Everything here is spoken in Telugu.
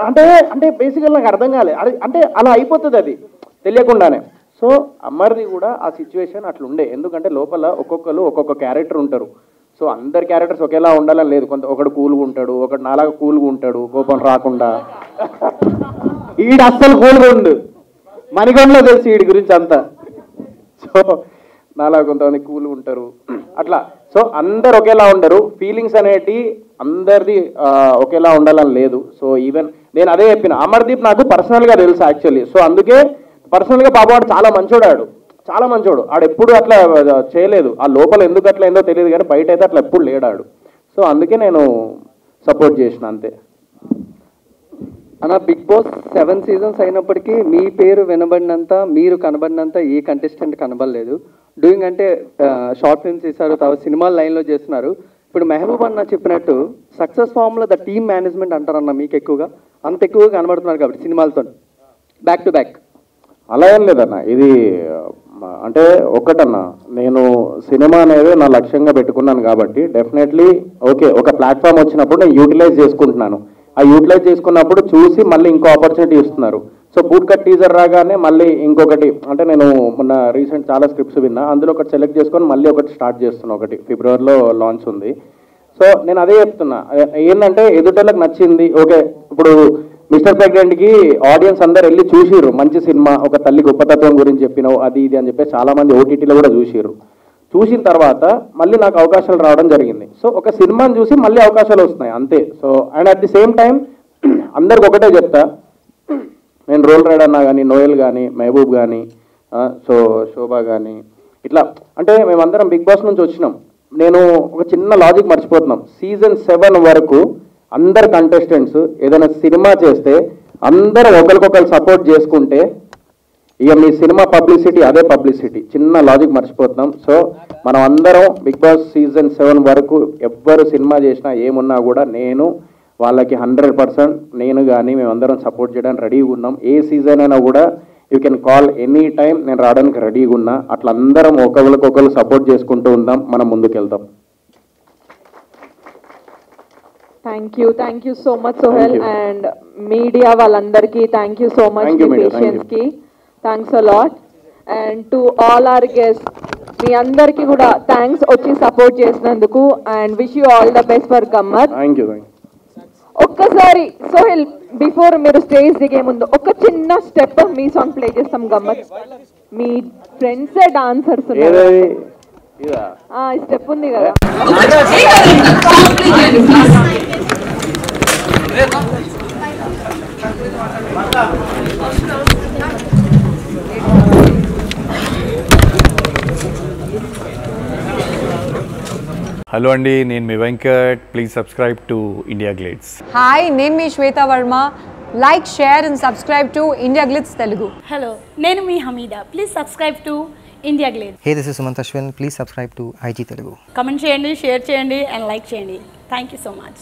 అంటే అంటే బేసికల్ నాకు అర్థం కాలేదు. అంటే అలా అయిపోతుంది అది తెలియకుండానే. సో అమర్ది కూడా ఆ సిచ్యువేషన్ అట్లుండే, ఎందుకంటే లోపల ఒక్కొక్కరు ఒక్కొక్క క్యారెక్టర్ ఉంటారు. సో అందరి క్యారెక్టర్స్ ఒకేలా ఉండాలని లేదు. ఒకడు కూల్గా ఉంటాడు, ఒకడు నాలాగా కూల్గా ఉంటాడు కోపం రాకుండా. ఈడు అస్సలు కూల్గా ఉండు, మణికొండలో తెలుసు వీడి గురించి అంతా. సో నాలా కొంతమంది కూల్గా ఉంటారు అట్లా. సో అందరు ఒకేలా ఉండరు, ఫీలింగ్స్ అనేటి అందరిది ఒకేలా ఉండాలని లేదు. సో ఈవెన్ నేను అదే చెప్పిన, అమర్దీప్ నాకు పర్సనల్గా తెలుసు యాక్చువల్లీ. సో అందుకే పర్సనల్గా పాపవాడు చాలా మంచోడాడు, చాలా మంచోడు. ఆడు ఎప్పుడు అట్లా చేయలేదు, ఆ లోపల ఎందుకు అట్లా ఏందో తెలియదు కానీ బయట అయితే అట్లా ఎప్పుడు లేడాడు. సో అందుకే నేను సపోర్ట్ చేసిన అంతే. అన్న బిగ్ బాస్ 7 seasons అయినప్పటికీ మీ పేరు వినబడినంత, మీరు కనబడినంత ఏ కంటెస్టెంట్ కనబడలేదు. డూయింగ్ అంటే షార్ట్ ఫిల్మ్స్ తీశారు, తర్వాత సినిమాల లైన్లో చేస్తున్నారు. ఇప్పుడు మెహబూబ్ అన్న చెప్పినట్టు సక్సెస్ ఫామ్లో ద టీమ్ మేనేజ్మెంట్ అంటారన్న మీకు ఎక్కువగా అంత ఎక్కువగా కనబడుతున్నారు కాబట్టి సినిమాలతో బ్యాక్ టు బ్యాక్. అలా ఏం లేదన్న, ఇది అంటే ఒక్కటన్నా, నేను సినిమా అనేది నా లక్ష్యంగా పెట్టుకున్నాను కాబట్టి డెఫినెట్లీ ఓకే, ఒక ప్లాట్ఫామ్ వచ్చినప్పుడు నేను యూటిలైజ్ చేసుకుంటున్నాను. ఆ యూటిలైజ్ చేసుకున్నప్పుడు చూసి మళ్ళీ ఇంకో ఆపర్చునిటీ ఇస్తున్నారు. సో బూట్ కట్ టీజర్ రాగానే మళ్ళీ ఇంకొకటి, అంటే నేను మొన్న రీసెంట్ చాలా స్క్రిప్ట్స్ విన్నా, అందులో ఒకటి సెలెక్ట్ చేసుకొని మళ్ళీ ఒకటి స్టార్ట్ చేస్తున్నా. ఒకటి ఫిబ్రవరిలో లాంచ్ ఉంది. సో నేను అదే చెప్తున్నా, ఏంటంటే ఎదుటోళ్ళకి నచ్చింది ఓకే. ఇప్పుడు మిస్టర్ ప్రెగ్నెంట్కి ఆడియన్స్ అందరు వెళ్ళి చూసిర్రు, మంచి సినిమా, ఒక తల్లి గొప్పతత్వం గురించి చెప్పినావు అది ఇది అని చెప్పి చాలామంది ఓటీటీలో కూడా చూసిర్రు. చూసిన తర్వాత మళ్ళీ నాకు అవకాశాలు రావడం జరిగింది. సో ఒక సినిమాని చూసి మళ్ళీ అవకాశాలు వస్తున్నాయి అంతే. So and at the same time అందరికి ఒకటే చెప్తా, నేను రోల్ రైడ్ అన్నా కానీ, నోయల్ కానీ, మహబూబ్ కానీ, సో శోభా కానీ, ఇట్లా అంటే మేమందరం బిగ్ బాస్ నుంచి వచ్చినాం. నేను ఒక చిన్న లాజిక్ మర్చిపోతున్నాం, సీజన్ 7 వరకు అందరు కంటెస్టెంట్స్ ఏదైనా సినిమా చేస్తే అందరూ ఒకరికొకరు సపోర్ట్ చేసుకుంటే ఇక మీ సినిమా పబ్లిసిటీ అదే పబ్లిసిటీ. చిన్న లాజిక్ మర్చిపోతున్నాం. సో మనం అందరం బిగ్ బాస్ సీజన్ 7 వరకు ఎవ్వరు సినిమా చేసినా ఏమున్నా కూడా నేను వాళ్ళకి 100% నేను కానీ మేమందరం సపోర్ట్ చేయడానికి రెడీగా ఉన్నాం. ఏ సీజన్ అయినా కూడా you can call any time, నేను రావడానికి రెడీగా ఉన్నా. అట్లా అందరం ఒకరికొకరు సపోర్ట్ చేసుకుంటూ ఉందాం, మనం ముందుకెళ్తాం. Thank you so much Sohel and media వాళ్ళందరికీ థ్యాంక్ యూ సో మచ్ మీ పేషెన్స్కి. Thanks a lot and to all our guest, మీ అందరికీ కూడా థ్యాంక్స్ వచ్చి సపోర్ట్ చేసినందుకు and wish you all the best for Gammath. Thank you. ఒక్కసారి సోహెల్ బిఫోర్ మీరు స్టేజ్ దిగే ముందు ఒక చిన్న స్టెప్ మీ సాంగ్ ప్లే చేస్తాం గమ్మత్. మీ ఫ్రెండ్సే డాన్సర్స్ స్టెప్ ఉంది కదా. హలో అండి, నేను మీ Venkat. Please subscribe to India glitz. Hi, నేను మీ Shweta Varma. Like, share and subscribe to India glitz Telugu. Hello, నేను మీ Hameeda. Please subscribe to India glitz. Hey, this is Sumanth Ashwin. Please subscribe to IG Telugu. Comment చేయండి, షేర్ చేయండి అండ్ లైక్ చేయండి. Thank you so much.